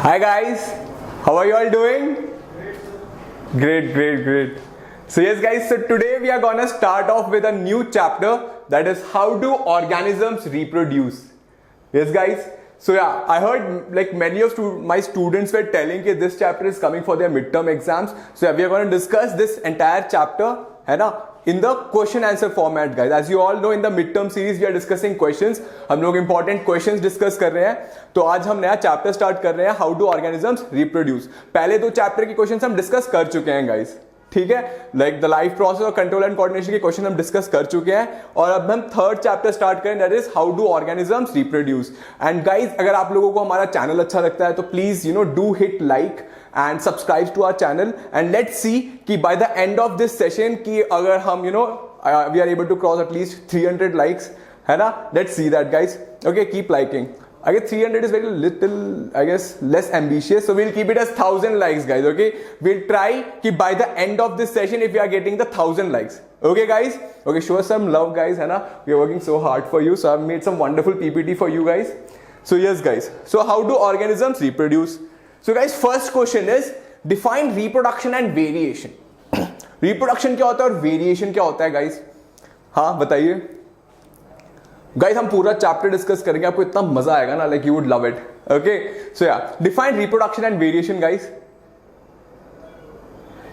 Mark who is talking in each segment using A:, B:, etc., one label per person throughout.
A: Hi guys, how are you all doing? Great. So yes guys, so today we are gonna start off with a new chapter, that is how do organisms reproduce. Yes guys, so yeah, I heard like many of my students were telling that this chapter is coming for their midterm exams. So yeah, we are going to discuss this entire chapter, है ना, in the question answer format guys. As you all know, in the midterm series we are discussing questions. हम लोग important questions discuss कर रहे हैं. तो आज हम नया chapter start कर रहे हैं, how do organisms reproduce. पहले दो chapter के questions हम discuss कर चुके हैं guys. ठीक है, लाइक द लाइफ प्रोसेस और कंट्रोल एंड कोऑर्डिनेशन के क्वेश्चन हम डिस्कस कर चुके हैं और अब हम थर्ड चैप्टर स्टार्ट करें, that is how do organisms reproduce. And guys, अगर आप लोगों को हमारा चैनल अच्छा लगता है तो please do hit like and subscribe to our channel and let's see कि by the end of this session कि अगर हम we are able to cross at least 300 likes, है ना. Let's see that guys. Okay, keep liking. I guess 300 is very little, I guess less ambitious, so we'll keep it as 1000 likes guys. Okay, we'll try कि by the end of this session if we are getting the 1000 likes. Okay guys, okay, show us some love guys, है ना. We are working so hard for you, so I've made some wonderful PPT for you guys. So yes guys, so how do organisms reproduce? So guys, first question is define reproduction and variation. Reproduction क्या होता है और variation क्या होता है guys? हाँ बताइए guys. हम पूरा चैप्टर डिस्कस करेंगे, आपको इतना मजा आएगा ना, like you would love it. Okay, so yeah, define reproduction and variation guys.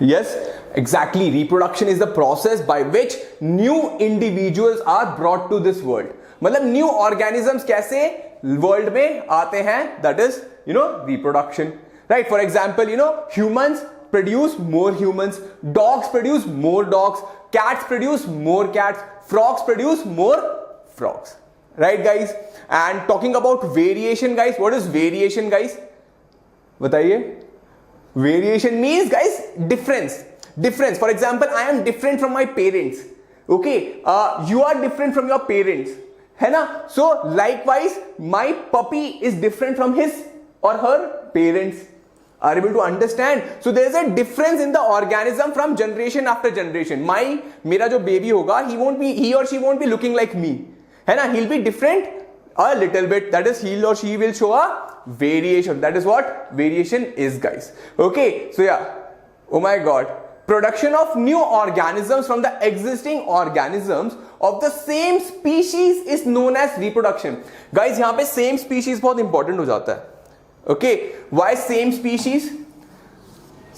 A: Yes, exactly. Reproduction is the process by which new individuals are brought to this world. मतलब new organisms कैसे world में आते हैं, that is reproduction. Right, for example humans produce more humans, dogs produce more dogs, cats produce more cats, frogs produce more frogs. Right guys? And talking about variation guys, what is variation guys? बताइए. Variation means guys difference. For example, I am different from my parents. Okay, you are different from your parents, है ना. So likewise, my puppy is different from his or her parents. Are able to understand? So there is a difference in the organism from generation after generation. मेरा जो baby होगा, he or she won't be looking like me, है ना. He'll be different a little bit. That is, he or she will show a variation. That is what variation is guys. Okay, so yeah, oh my god, production of new organisms from the existing organisms of the same species is known as reproduction. Guys, यहाँ पे same species बहुत important हो जाता है. Okay, why same species?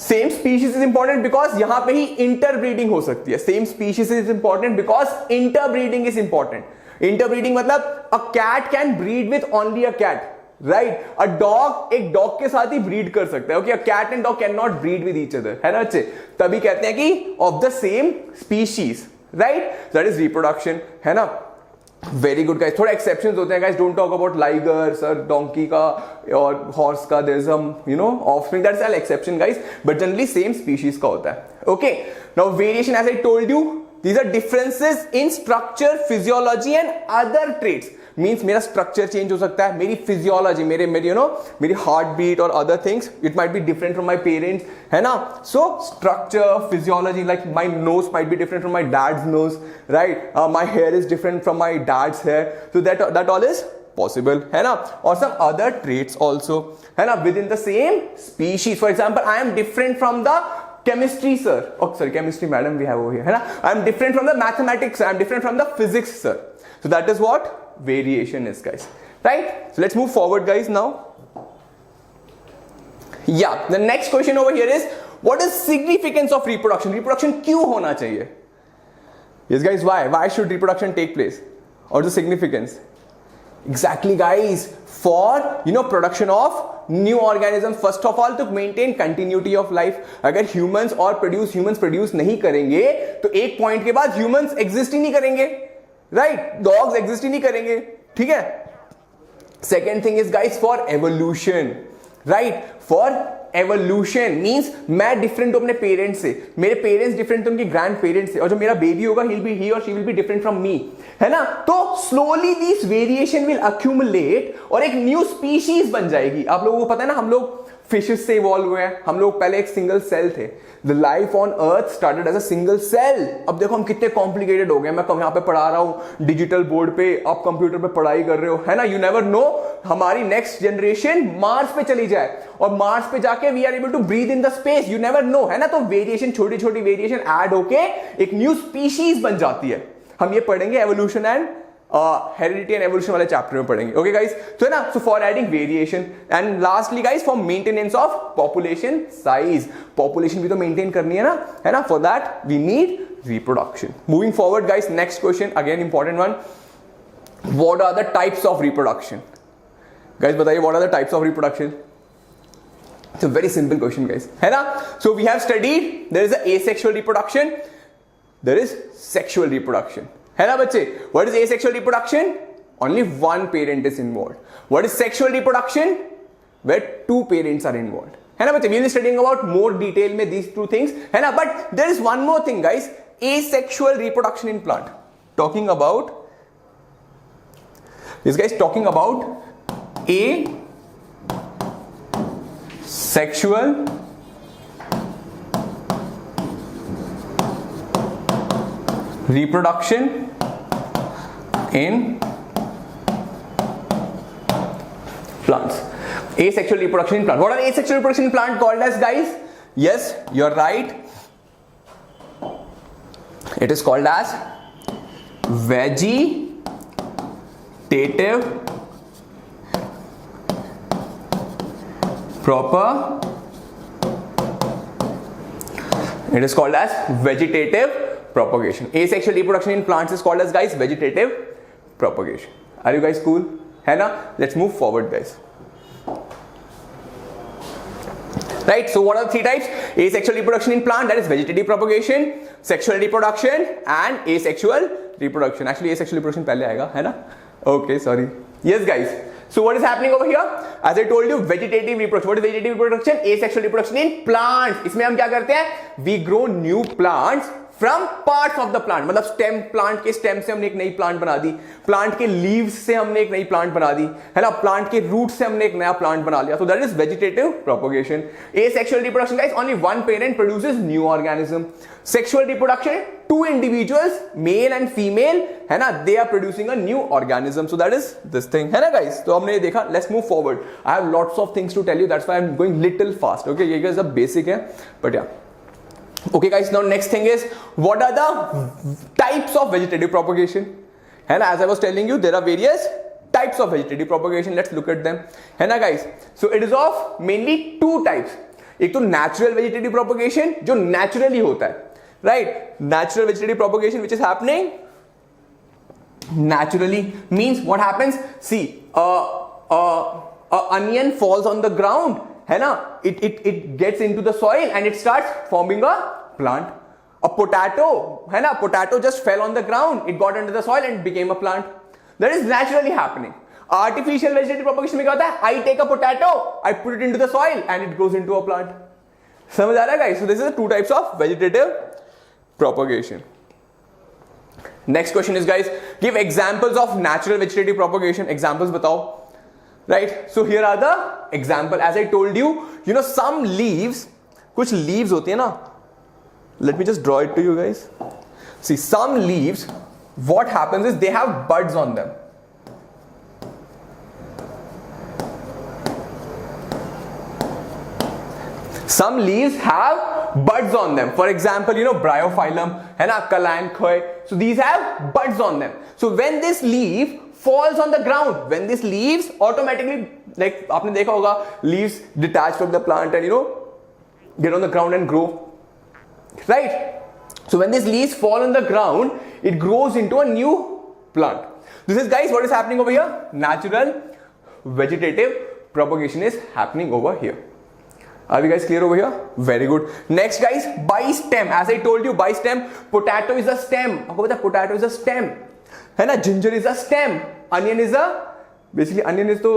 A: Same species is important because यहां पे ही interbreeding हो सकती है. Same species is important because interbreeding is important. Interbreeding मतलब a cat can breed with only a cat, right? A dog एक dog के साथ ही breed कर सकता है. Okay, a cat and dog cannot breed with each other, है ना बच्चे. तभी कहते हैं कि of the same species, right? That is reproduction, है ना. Very good guys. थोड़े एक्सेप्शंस होते हैं guys. Don't talk about liger sir, donkey का और हॉर्स का. There is some offspring, that's all exception guys, but generally same species का होता है. Okay, now variation, as I told you, these are differences in structure, physiology and other traits. Means मेरा structure change हो सकता है, मेरी physiology, मेरी heartbeat और other things, it might be different from my parents, है ना. So structure, physiology, like my nose might be different from my dad's nose, right? My hair is different from my dad's hair. So that all is possible, है ना. Or some other traits also, है ना, within the same species. For example, I am different from the chemistry sir, oh sorry, chemistry madam we have over here, है ना. I am different from the mathematics, I am different from the physics sir. So that is what variation is guys, right? So let's move forward guys now. Yeah, the next question over here is what is significance of reproduction? Reproduction क्यों होना चाहिए? Yes guys, why should reproduction take place? Or the significance? Exactly guys, for production of new organisms. First of all, to maintain continuity of life. अगर humans produce नहीं करेंगे तो एक point के बाद humans exist ही नहीं करेंगे, right? Dogs exist ही नहीं करेंगे, ठीक है. Second thing is guys, for evolution, right? For evolution means मैं डिफरेंट हूं अपने पेरेंट्स से, मेरे पेरेंट्स डिफरेंट थे उनके ग्रैंड पेरेंट्स से, और जो मेरा बेबी होगा ही और she will be different from me, है ना. तो slowly this variation will accumulate और एक न्यू स्पीशीज बन जाएगी. आप लोगों को पता है ना, हम लोग फिशेस से इवॉल्व हुए हैं. हम लोग पहले एक सिंगल सेल थे. The life on earth started as a single cell. अब देखो हम कितने कॉम्प्लिकेटेड हो गए. मैं यहाँ पे पढ़ा रहा हूँ डिजिटल बोर्ड पे, आप कंप्यूटर पे पढ़ाई कर रहे हो, है ना. यू नेवर नो हमारी नेक्स्ट जनरेशन मार्स पे चली जाए और मार्स पे जाके we are able to breathe in the space, you never know, है ना। तो वेरिएशन, छोटी छोटी वेरिएशन ऐड होके एक न्यू स्पीशीज बन जाती है। हम ये पढ़ेंगे evolution and heredity and evolution वाले चैप्टर में पढ़ेंगे। ओके गाइस, तो है ना, so for adding variation and lastly guys for maintenance of population size, population भी तो मेंटेन करनी है ना, for that we need reproduction. Moving forward guys, next question again important one, what are the types of reproduction? Guys बताइए, what are the types of reproduction? It's a very simple question guys, है ना। So we have studied there is a asexual reproduction, there is sexual reproduction, है ना बच्चे। What is asexual reproduction? Only one parent is involved. What is sexual reproduction? Where two parents are involved, है ना बच्चे। We will be studying about more detail में these two things, है ना। But there is one more thing guys, asexual reproduction in plant. Talking about this guys, talking about asexual reproduction in plants. Asexual reproduction in plant. What are asexual reproduction in plant called as guys? Yes, you're right. It is called as vegetative It is called as vegetative propagation. Asexual reproduction in plants is called as guys vegetative propagation. Are you guys cool? है ना? Let's move forward guys. Right, so what are the three types? Asexual reproduction in plant, that is vegetative propagation, sexual reproduction and asexual reproduction. Actually asexual reproduction पहले आएगा, है ना? Okay, sorry. Yes guys. So what is happening over here? As I told you, vegetative reproduction. What is vegetative reproduction? Asexual reproduction in plants. इसमें हम क्या करते हैं? We grow new plants from parts of the plant, मतलब stem, plant के stem से हमने एक नई प्लांट बना दी, प्लांट के लीव्स से हमने एक नई प्लांट बना दी, है ना, प्लांट के रूट से हमने एक नया प्लांट बना लिया. So that is vegetative propagation. Asexual reproduction guys, only one parent produces new organism. Sexual reproduction, two individuals, male and female, है ना, they are producing a new organism. So that is this thing, है ना guys. तो हमने ये देखा. Let's move forward. I have lots of things to tell you, that's why I am going little fast. Okay, ये guys अब basic है, but या okay guys, now next thing is what are the types of vegetative propagation, है ना. As I was telling you, there are various types of vegetative propagation. Let's look at them, है ना guys. So it is of mainly two types. एक तो natural vegetative propagation जो naturally होता है, right. Natural vegetative propagation which is happening naturally means what happens, see, a onion falls on the ground, है ना, it gets into the soil and it starts forming a plant. A potato, है ना, potato just fell on the ground, it got into the soil and became a plant. That is naturally happening. Artificial vegetative propagation में क्या होता है? I take a potato, I put it into the soil and it grows into a plant. समझ आ रहा है guys? So this is the two types of vegetative propagation. Next question is guys, give examples of natural vegetative propagation. Examples बताओ. Right, so here are the example. As I told you, you know, some leaves, कुछ leaves होती है ना, let me just draw it to you guys. See, some leaves, what happens is they have buds on them. Some leaves have buds on them. For example, you know, bryophyllum, है ना, kalanchoe. So these have buds on them. So when this leaf falls on the ground, when these leaves automatically, like आपने देखा होगा, leaves detach from the plant and you know get on the ground and grow, right. So when these leaves fall on the ground, it grows into a new plant. This is guys what is happening over here. Natural vegetative propagation is happening over here. Are we guys clear over here? Very good. Next guys, by stem. As I told you, by stem, potato is a stem. आपको पता है potato is a stem, है ना. Ginger is a stem. Onion is a, basically onion is to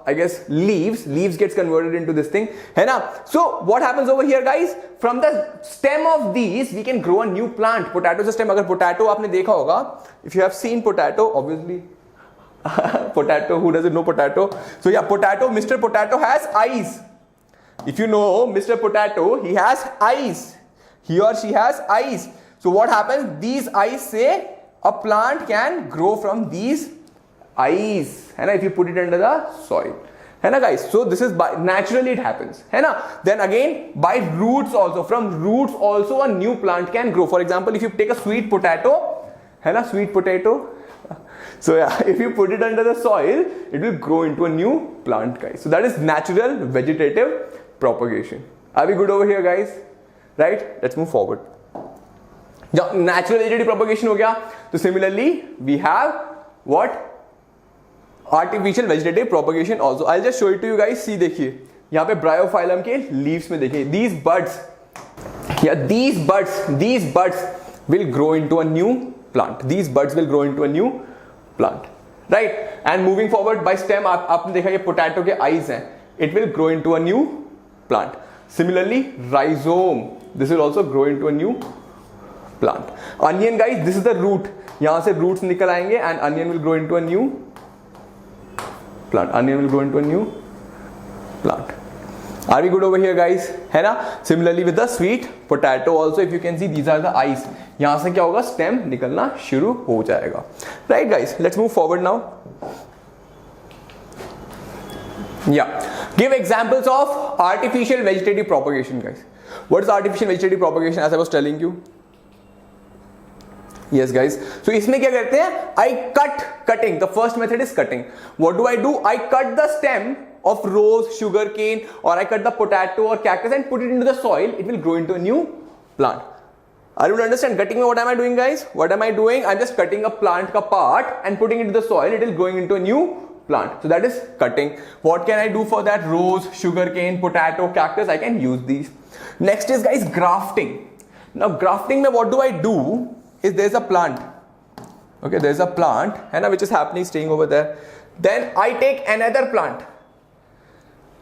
A: I guess leaves gets converted into this thing, है ना. So what happens over here guys, from the stem of these we can grow a new plant. Potato is a stem. अगर potato आपने देखा होगा, if you have seen potato, obviously potato, who doesn't know potato? So yeah, potato, Mr. Potato has eyes. If you know Mr. Potato, he has eyes, he or she has eyes. So what happens, these eyes say a plant can grow from these eyes, है ना, if you put it under the soil, है ना guys. So this is by naturally it happens, है ना. Then again by roots also, from roots also a new plant can grow. For example, if you take a sweet potato, है ना, sweet potato, so yeah, if you put it under the soil, it will grow into a new plant, guys. So that is natural vegetative propagation. Are we good over here, guys? Right? Let's move forward. जब natural vegetative propagation हो गया, तो similarly we have what? Artificial vegetative propagation also. I'll just show it to you guys. See, देखिए यहाँ पे bryophyllum के leaves में देखिए, these buds, yeah, these buds will grow into a new plant. These buds will grow into a new plant, right? And moving forward by stem, आपने देखा ये potato के eyes हैं, it will grow into a new plant. Similarly, rhizome, this will also grow into a new plant. Onion, guys, this is the root. यहाँ से roots निकल आएंगे and onion will grow into a new plant. Onion will grow into a new plant. Are we good over here, guys? है ना? Similarly with the sweet potato also, if you can see, these are the eyes. यहाँ से क्या होगा? Stem निकलना शुरू हो जाएगा. Right, guys? Let's move forward now. Yeah. Give examples of artificial vegetative propagation, guys. What is artificial vegetative propagation? As I was telling you. Yes, guys. So इसमें क्या करते हैं? Cutting. The first method is cutting. What do? I cut the stem of rose, sugarcane, or I cut the potato or cactus and put it into the soil. It will grow into a new plant. Are you able to understand? Cutting, what am I doing, guys? What am I doing? I'm just cutting a plant ka part and putting it into the soil. It is growing into a new plant. So that is cutting. What can I do for that? Rose, sugarcane, potato, cactus, I can use these. Next is, guys, grafting. Now grafting, what do I do is there's a plant. Okay, there's a plant which is happening, staying over there. Then I take another plant.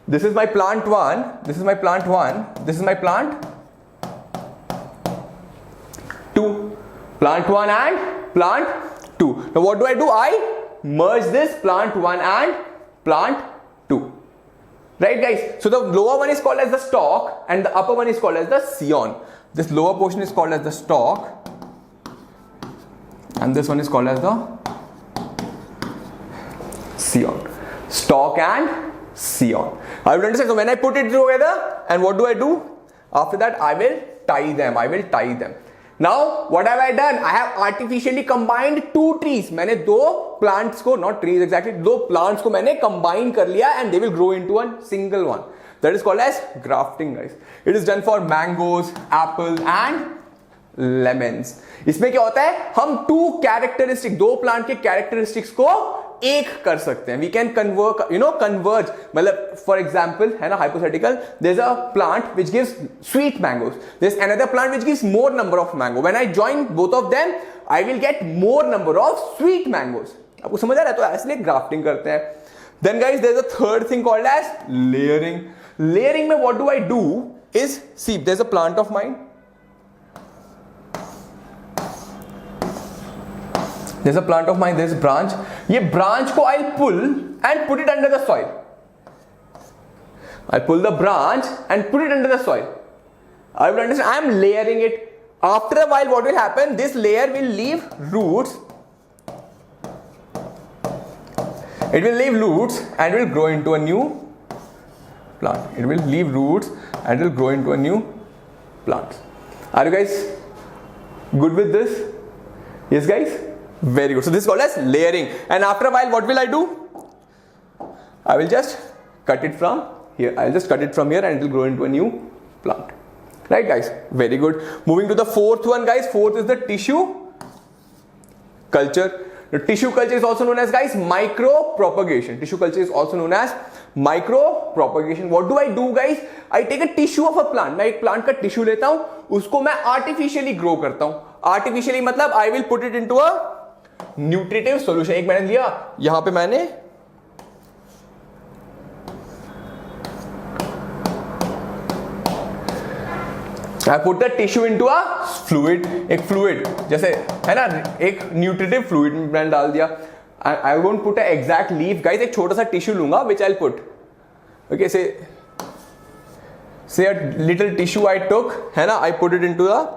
A: This is my plant 1, this is my plant 1, this is my plant 2. Plant 1 and plant 2. Now what do? I merge this plant 1 and plant 2. Right, guys? So the lower one is called as the stalk and the upper one is called as the scion. This lower portion is called as the stalk and this one is called as the scion. Stalk and scion. I will understand. So when I put it together, and what do? After that, I will tie them. Now, what have I done? I have artificially combined 2 trees. मैंने 2 plants को, not trees exactly, 2 plants को मैंने combine कर लिया and they will grow into one single one. That is called as grafting, guys. It is done for mangoes, apples and lemons. इसमें क्या होता है? हम 2 plant के characteristics को एक कर सकते हैं. We can converge. मतलब for example, है ना, hypothetical, there's a plant which gives sweet mangoes. There's another plant which gives more number of mango. When I join both of them, I will get more number of sweet mangoes. आपको समझ आ रहा है? तो इसलिए grafting करते हैं. Then, guys, there's a third thing called as layering. Layering में what do I do is, see, there's a plant of mine. There's a plant of mine, there's a branch. ये branch को I'll pull and put it under the soil. I'll pull the branch and put it under the soil. I will understand. I am layering it. After a while, what will happen? This layer will leave roots. It will leave roots and will grow into a new plant. It will leave roots and will grow into a new plant. Are you guys good with this? Yes, guys? Very good. So this is called as layering. And after a while, what will I do? I will just cut it from here. I'll just cut it from here and it will grow into a new plant. Right, guys? Very good. Moving to the fourth one, guys. Fourth is the tissue culture. The tissue culture is also known as, guys, micro propagation. Tissue culture is also known as micro propagation. What do I do, guys? I take a tissue of a plant. मैं एक plant का tissue लेता हूँ, उसको मैं artificially grow करता हूँ. Artificially मतलब I will put it into a nutritive solution. एक मैंने लिया, यहाँ पे मैंने I put the tissue into a fluid. एक fluid जैसे है ना, एक nutritive fluid मैंने डाल दिया. I won't put an exact leaf, guys. एक छोटा सा tissue लूंगा which I'll put. Okay, say a little tissue I took, है ना, I put it into the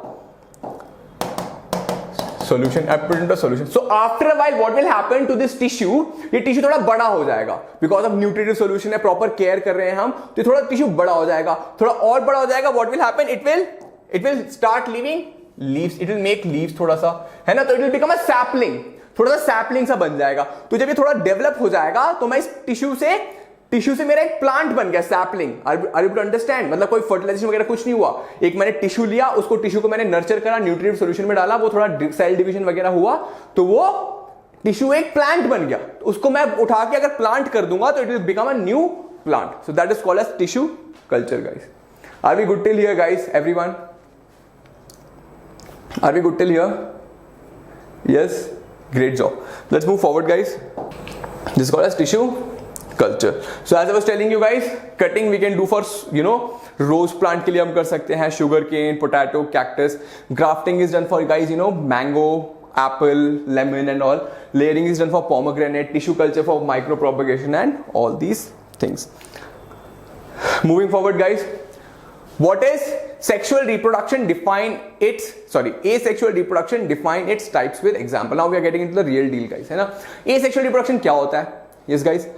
A: solution, I put into a solution. So after a while what will happen to this tissue, ये tissue थोड़ा बड़ा हो जाएगा because of nutritive solution है, proper care कर रहे हैं हम, तो थोड़ा टिश्यू बड़ा हो जाएगा, थोड़ा और बड़ा हो जाएगा. What will happen? It will start leaving leaves, it will make leaves थोड़ा सा, है ना, तो it will become a sapling, थोड़ा सा sapling सा बन जाएगा. तो जब ये थोड़ा डेवलप हो जाएगा तो मैं इस टिश्यू से मेरा एक प्लांट बन गया, sapling. Are you to understand? मतलब कोई फर्टिलाइजेशन वगैरह कुछ नहीं हुआ, एक मैंने टिश्यू लिया, उसको टिश्यू को मैंने नर्चर करा, न्यूट्रिएंट सॉल्यूशन में डाला, वो थोड़ा सेल डिवीजन वगैरह हुआ, तो वो टिश्यू एक प्लांट बन गया. उसको मैं उठा के अगर प्लांट कर दूंगा तो it will become a new plant. So that is called as tissue culture guys. Are we good till here guys? Everyone, are we good till here? Yes, great job. Let's move forward guys. This called as tissue culture. So as I was telling you guys, cutting we can do for, you know, rose plant के लिए हम कर सकते हैं, sugar cane, potato, cactus. Grafting is done for guys, you know, mango, apple, lemon and all. Layering is done for pomegranate. Tissue culture for micro propagation and all these things. Moving forward guys, what is sexual reproduction? Asexual reproduction, define its types with example. Now we are getting into the real deal guys, है ना. Asexual reproduction क्या होता है? Yes guys,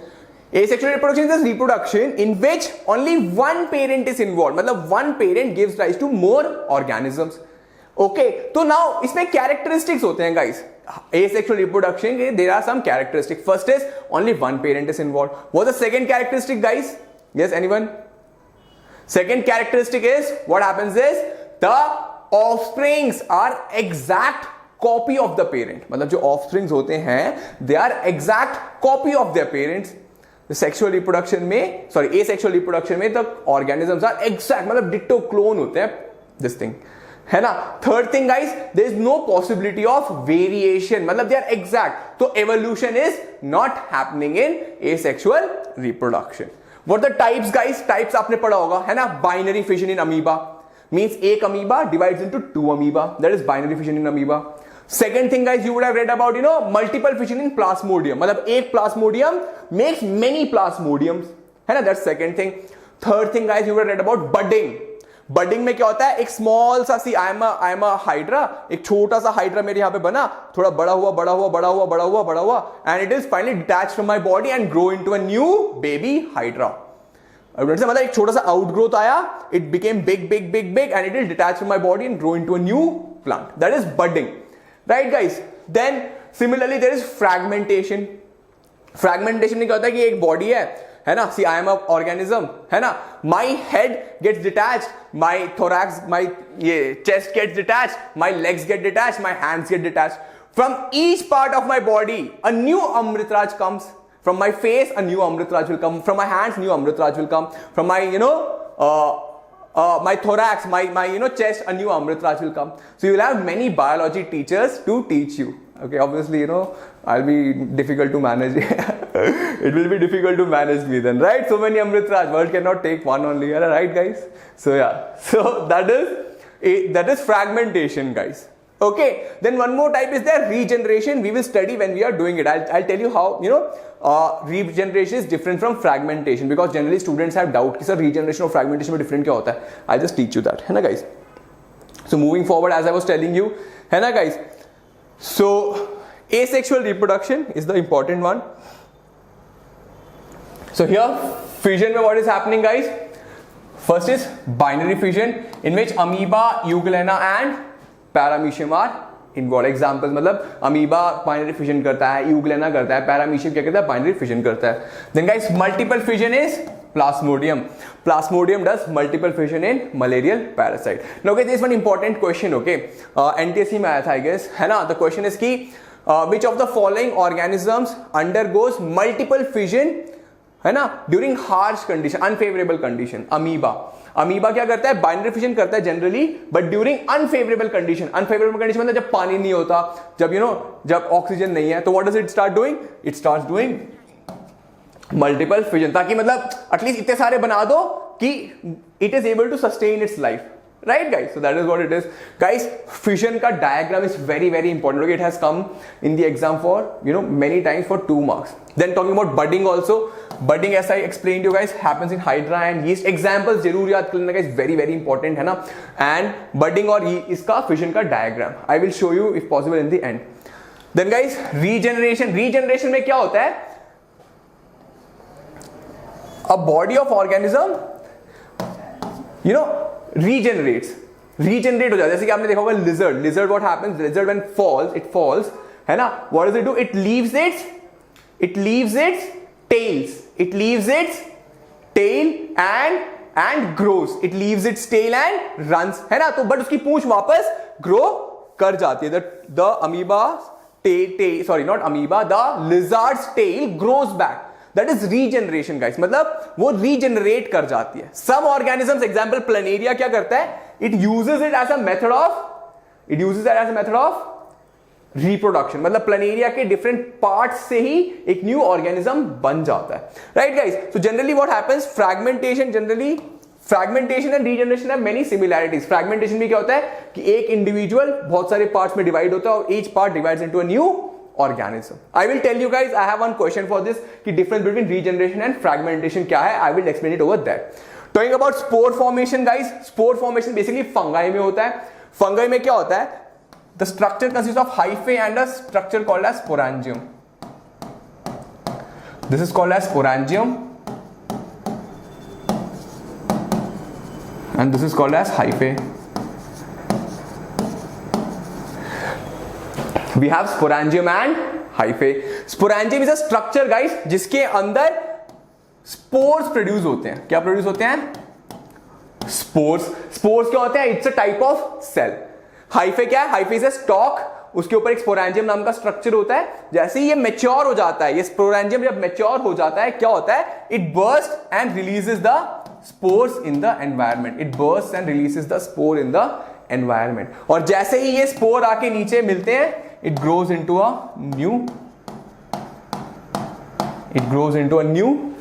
A: asexual reproduction is reproduction in which only one parent is involved. मतलब one parent gives rise to more organisms. Okay, तो now इसमें characteristics होते हैं guys. Asexual reproduction, there are some characteristics. First is only one parent is involved. What's the second characteristic guys? Yes, anyone? Second characteristic is what happens is the offsprings are exact copy of the parent. मतलब जो offsprings होते हैं they are exact copy of their parents. Sexual reproduction में, sorry asexual reproduction में the organisms are exact, मतलब ditto clone होते हैं, this thing, है ना. Third thing guys, there is no possibility of variation, मतलब दे आर एग्जैक्ट. तो evolution is not happening in asexual reproduction. What the types guys? Types आपने पढ़ा होगा, है ना. Binary fission in amoeba means एक amoeba divides into two amoeba, that is binary fission in amoeba. Second thing guys, you would have read about, you know, multiple fission in plasmodium, मतलब एक plasmodium makes many plasmodiums, है ना. That's second thing. Third thing guys, you would have read about budding. Budding में क्या होता है, एक small सा सी I am a hydra, एक छोटा सा hydra मेरे यहाँ पे बना, थोड़ा बड़ा हुआ and it is finally detached from my body and grow into a new baby hydra. मतलब एक छोटा सा outgrowth आया, it became big and it will detach from my body and grow into a new plant. That is budding. Right guys, then similarly there is fragmentation. Fragmentation में क्या होता है कि एक बॉडी है ना, see I am an organism, है ना. My head gets detached, my thorax, my ये chest gets detached, my legs get detached, my hands get detached. From each part of my body, a new Amritraj comes. From my face, a new Amritraj will come. From my hands, new Amritraj will come. From my, you know, my thorax, my you know chest, a new Amritraj will come. So you will have many biology teachers to teach you. Okay, obviously you know I'll be difficult to manage. It will be difficult to manage me then, right? So many Amritraj, world cannot take one only, right guys? So yeah, so that is fragmentation guys. Okay, then one more type is there, regeneration. We will study when we are doing it. I'll tell you how, you know, regeneration is different from fragmentation, because generally students have doubt कि sir regeneration और fragmentation में different क्या होता है. I'll just teach you that, है ना guys. So moving forward, as I was telling you, है ना guys. So asexual reproduction is the important one. So here fission में what is happening guys? First is binary fission in which amoeba, euglena and paramecium are involve. Examples मतलब amoeba binary fission करता है, euglena करता है, paramecium क्या करता है, binary fission करता है. Then guys multiple fission is plasmodium. Plasmodium does multiple fission in malarial parasite. Now guys this one important question, okay, NTSC में आया था आई गेस, है ना. द क्वेश्चन इज की which of the following organisms undergoes multiple fission, है ना, during harsh condition, unfavourable condition. Amoeba क्या करता है, बाइनरी फिशन करता है generally, but during unfavourable condition. Unfavourable condition मतलब जब पानी नहीं होता, जब यू नो जब ऑक्सीजन नहीं है, तो what does it start doing, it starts doing multiple fission, ताकि मतलब एटलीस्ट इतने सारे बना दो कि it is able to sustain its life, right guys? So that is what it is guys. Fission का diagram is very very important. Okay, it has come in the exam for many times for 2 marks. Then talking about budding also. Budding as I explained you guys happens in hydra and yeast. Examples जरूर याद कर लेना guys, very very important है ना. And budding और इसका fission का diagram I will show you if possible in the end. Then guys regeneration में क्या होता है? A body of organism regenerate हो जाता है. जैसे कि आपने देखा होगा lizard what happens, lizard when it falls है ना, what does it do? It leaves its tail and grows. It leaves its tail and runs है ना. तो बट उसकी पूंछ वापस ग्रो कर जाती है. The amoeba's tail, sorry not amoeba, the lizard's tail grows back. That is regeneration guys. मतलब वो regenerate कर जाती है. Some organisms, example planaria क्या करता है? It uses it as a method of reproduction. मतलब planaria के different parts से ही एक new organism बन जाता है. Right guys? So generally what happens? Fragmentation and regeneration have many similarities. Fragmentation में क्या होता है कि एक individual बहुत सारे parts में divide होता है और each part divides into a new organism. I will tell you guys, I have one question for this कि difference between regeneration and fragmentation क्या है. I will explain it over there. Talking about spore formation guys. Spore formation basically fungi में होता है. Fungi में क्या होता है? The structure consists of hyphae and a structure called as sporangium. This is called as sporangium and this is called as hyphae. We have sporangium and hyphae. Sporangium is a structure guys जिसके अंदर spores produce होते हैं. क्या produce होते हैं? Spores क्या होते हैं? It's a type of cell. Hyphae क्या है? Hyphae is a stalk. उसके ऊपर एक sporangium नाम का structure होता है. जैसे ही ये mature हो जाता है, ये sporangium जब mature हो जाता है, क्या होता है? It bursts and releases the spores in the environment. It bursts and releases the spore in the environment. और जैसे ही ये spore आके नीचे मिलते हैं, it grows into a new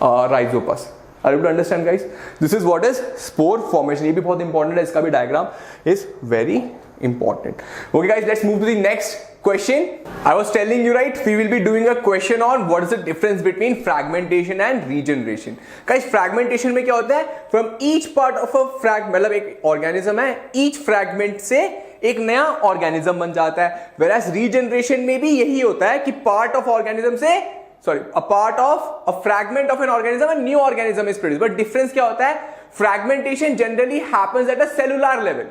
A: rhizopus. Are you able to understand guys? This is what is spore formation. ये भी बहुत important है, इसका भी diagram is very important. Okay guys, let's move to the next question. I was telling you right, we will be doing a question on what is the difference between fragmentation and regeneration. Guys, fragmentation में क्या होता है? From each part of a मतलब एक organism है, each fragment से एक नया organism बन जाता है. Whereas regeneration में भी यही होता है कि part of organism से a part of a fragment of an organism, a new organism is produced. But difference क्या होता है? Fragmentation generally happens at a cellular level.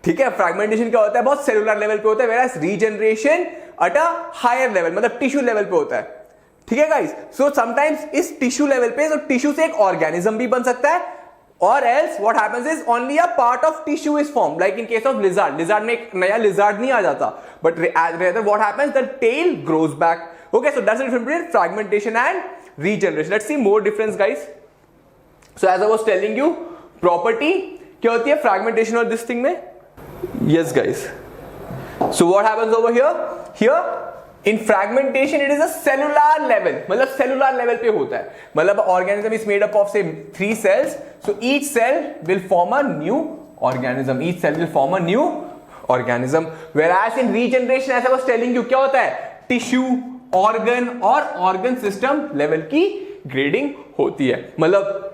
A: ठीक है, फ्रैगमेंटेशन क्या होता है? बहुत सेलुलर लेवल पे होता है. whereas regeneration at a higher level मतलब टिश्यू लेवल पे होता है. ठीक है गाइस? सो समटाइम्स इस टिश्यू लेवल पे तो टिश्यू से एक ऑर्गेनिज्म भी बन सकता है, और else what happens is only a part of tissue is formed, like in case of lizard में एक नया lizard नहीं आ जाता, but rather what happens, the tail grows back. Okay, so that's the difference between fragmentation and regeneration. Let's see more difference guys. So as I was telling you, property क्या होती है fragmentation और this thing में? Yes guys. So what happens over here? Here in fragmentation it is a cellular level, मतलब cellular level पे होता है. मतलब organism is made up of say 3 cells, so each cell will form a new organism. Each cell will form a new organism. Whereas in regeneration, as I was telling you, क्या होता है? Tissue, organ और organ system level की grading होती है. मतलब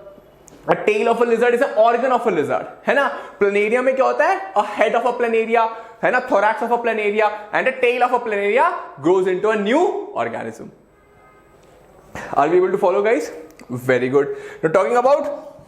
A: a tail of a lizard is an organ of a lizard, है ना? Planaria में क्या होता है? A head of a planaria, है ना? Thorax of a planaria and a tail of a planaria grows into a new organism. Are we able to follow guys? Very good. Now talking about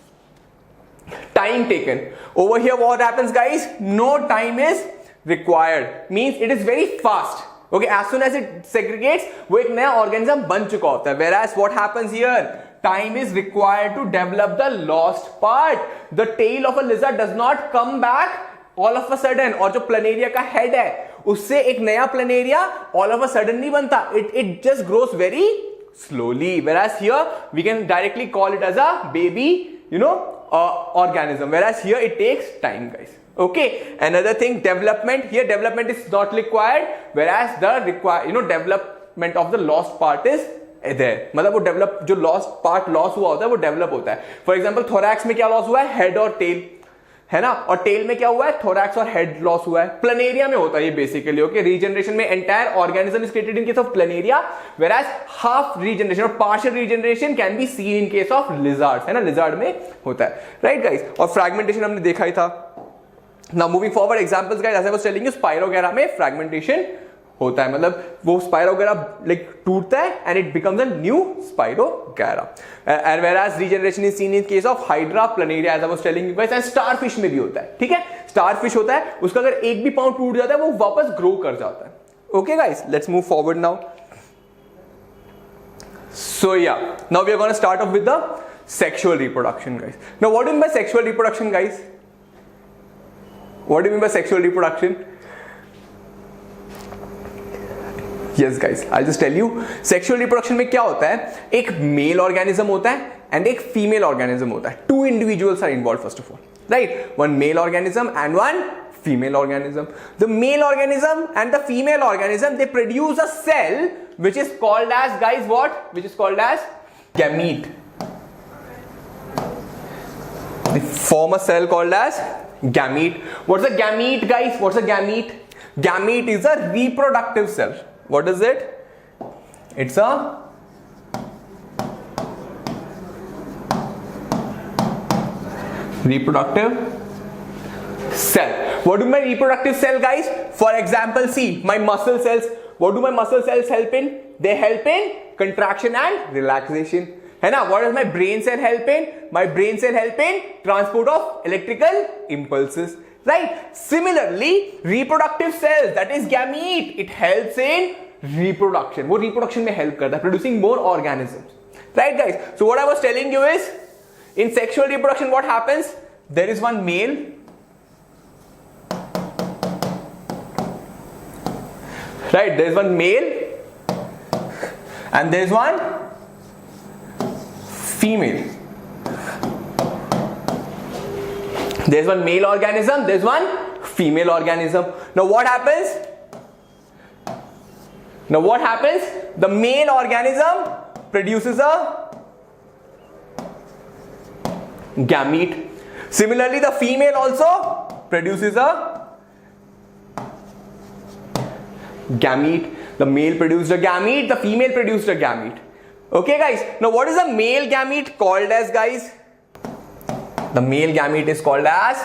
A: time taken. Over here what happens guys? No time is required. Means it is very fast. Okay, as soon as it segregates, वो एक नया organism बन चुका होता है. Whereas what happens here? Time is required to develop the lost part. The tail of a lizard does not come back all of a sudden. और जो planaria का head है, उससे एक नया planaria all of a sudden नहीं बनता. It just grows very slowly. Whereas here we can directly call it as a baby, organism. Whereas here it takes time, guys. Okay. Another thing, development. Here development is not required. Whereas the development of the lost part is there. मतलब वो develop जो lost part loss हुआ होता है वो develop होता है. For example thorax में क्या लॉस हुआ है? हेड और टेल. है ना, और टेल में क्या हुआ है, थोरैक्स और हेड लॉस हुआ है. प्लेनेरिया में होता है ये बेसिकली. ओके, रीजनरेशन में entire organism is created in case of planaria, whereas half regeneration और partial regeneration can be seen in case of lizards, है ना, लिजार्ड में होता है. राइट गाइस, और फ्रैगमेंटेशन हमने देखा ही था. Now moving forward, examples guys, as I was telling you, spirogyra में फ्रैगमेंटेशन होता है, मतलब वो स्पाइरोगेरा लाइक टूटता है and it becomes a new spirogyra. And whereas regeneration is seen in case of hydra, planaria, as I was telling you guys. And starfish में भी होता है. ठीक है, स्टारफिश होता है, उसका अगर एक भी पाँव टूट जाता है वो वापस ग्रो कर जाता है. Okay guys, let's move forward now. So yeah, now we are gonna start off with the sexual reproduction guys. Now what do you mean by sexual reproduction guys? What do you mean by sexual reproduction? Yes guys, I'll just tell you. Sexual reproduction में क्या होता है, एक mail organism होता है and एक female organism होता है. Two individuals are involve first of all, right? One male organism and one female organism. The male organism and the female organism, they produce a cell which is called as, guys, what? Which is called as gamete. They form a cell called as gamete. What's a gamete, guys? What's a gamete? Gamete is a reproductive cell. What is it? It's a reproductive cell. What do my reproductive cell, guys? For example, see my muscle cells. What do my muscle cells help in? They help in contraction and relaxation. है ना? What does my brain cell help in? My brain cell help in transport of electrical impulses. Right? Similarly, reproductive cells, that is gamete, it helps in reproduction. वो reproduction में help करता है, producing more organisms. Right, guys? So what I was telling you is, in sexual reproduction, what happens? There is one male. Right, there is one male and there is one female. There is one male organism, there is one female organism. Now what happens? The male organism produces a gamete. Similarly, the female also produces a gamete. The male produced a gamete, the female produced a gamete. Okay guys, now what is a male gamete called as, guys? The male gamete is called as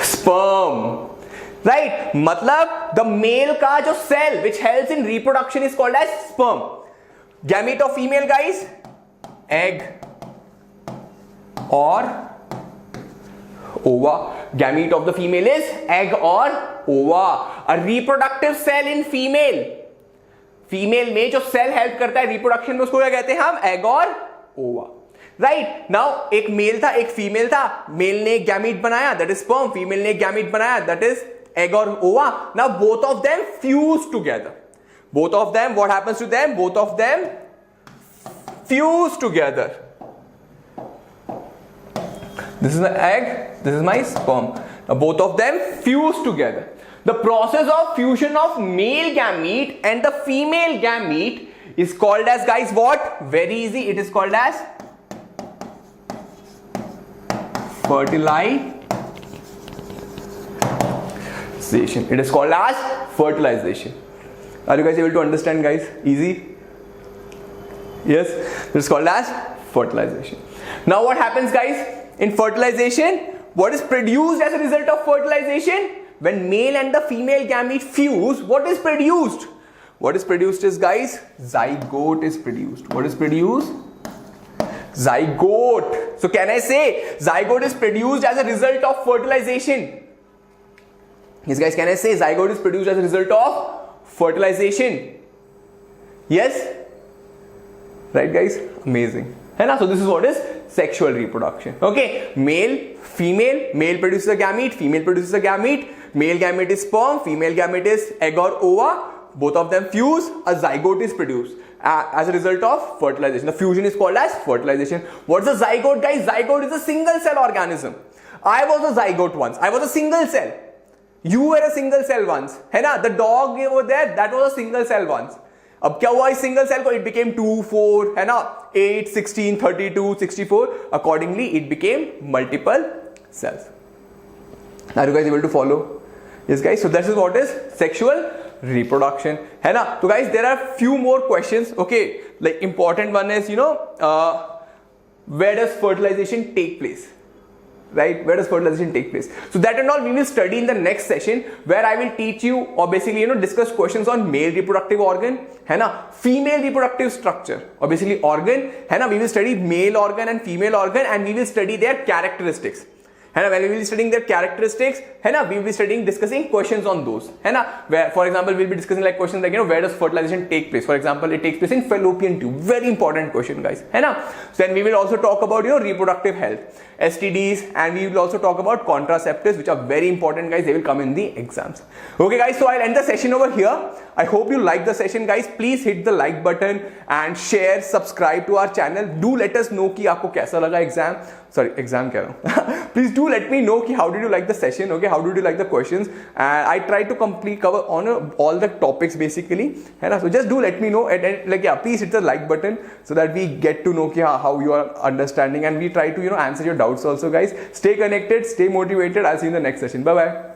A: sperm. Right? मतलब the male का जो cell which helps in reproduction is called as sperm. Gamete of female, guys? Egg or ova. Gamete of the female is egg or ova. A reproductive cell in female. Female में जो cell help करता है reproduction में, उसको क्या कहते हैं हम? एग और ओवा. राइट? नाउ एक मेल था, एक फीमेल था. मेल ने एक गैमीट बनाया, दैट इज स्पर्म. फीमेल ने एक गैमीट बनाया, दैट इज एग और ova. Now both of them fuse together. Both of them, what happens to them? Both of them fuse together. This is the egg, this is my sperm. Now both of them fuse together. The process of fusion of male gamete and the female gamete is called as, guys, what? Very easy. It is called as fertilization. It is called as fertilization. Are you guys able to understand, guys? Easy? Yes? It is called as fertilization. Now what happens, guys? In fertilization, what is produced as a result of fertilization? When male and the female gamete fuse, what is produced? What is produced is, guys, zygote is produced. What is produced? Zygote. So can I say zygote is produced as a result of fertilization? Yes, guys, can I say zygote is produced as a result of fertilization? Yes? Right, guys? Amazing. है ना? So this is what is sexual reproduction. Okay, male, female, male produces a gamete, female produces a gamete, male gamete is sperm, female gamete is egg or ova. Both of them fuse, a zygote is produced as a result of fertilization. The fusion is called as fertilization. What's a zygote, guys? Zygote is a single cell organism. I was a zygote once. I was a single cell. You were a single cell once. है ना? The dog over there, that was a single cell once. अब क्या हुआ इस single cell को, it became 2 4 है ना, 8 16 32 64, accordingly it became multiple cells. Are you guys able to follow? Yes guys, so this is what is sexual reproduction, है ना. तो guys there are few more questions, okay, like important one is where does fertilization take place, right? Where does fertilization take place? So that and all we will study in the next session, where I will teach you or basically discuss questions on male reproductive organ, है ना, female reproductive structure, or basically organ, है ना. We will study male organ and female organ, and we will study their characteristics, है ना. When we will be studying their characteristics, है ना, we will be studying, discussing questions on those, है ना. Where, for example, we will be discussing like questions like where does fertilization take place? For example, it takes place in fallopian tube. Very important question, guys, है ना. So then we will also talk about reproductive health, STDs, and we will also talk about contraceptives, which are very important, guys. They will come in the exams. Okay, guys. So I'll end the session over here. I hope you like the session, guys. Please hit the like button and share, subscribe to our channel. Do let us know कि आपको कैसा लगा exam. Sorry, exam कह रहा हूँ. Please do let me know कि how did you like the session, okay? How did you like the questions? And I try to cover on all the topics basically, है ना? So just do let me know, and like yeah, please hit the like button so that we get to know कि how you are understanding, and we try to answer your doubts also, guys. Stay connected, stay motivated. I'll see you in the next session. Bye bye.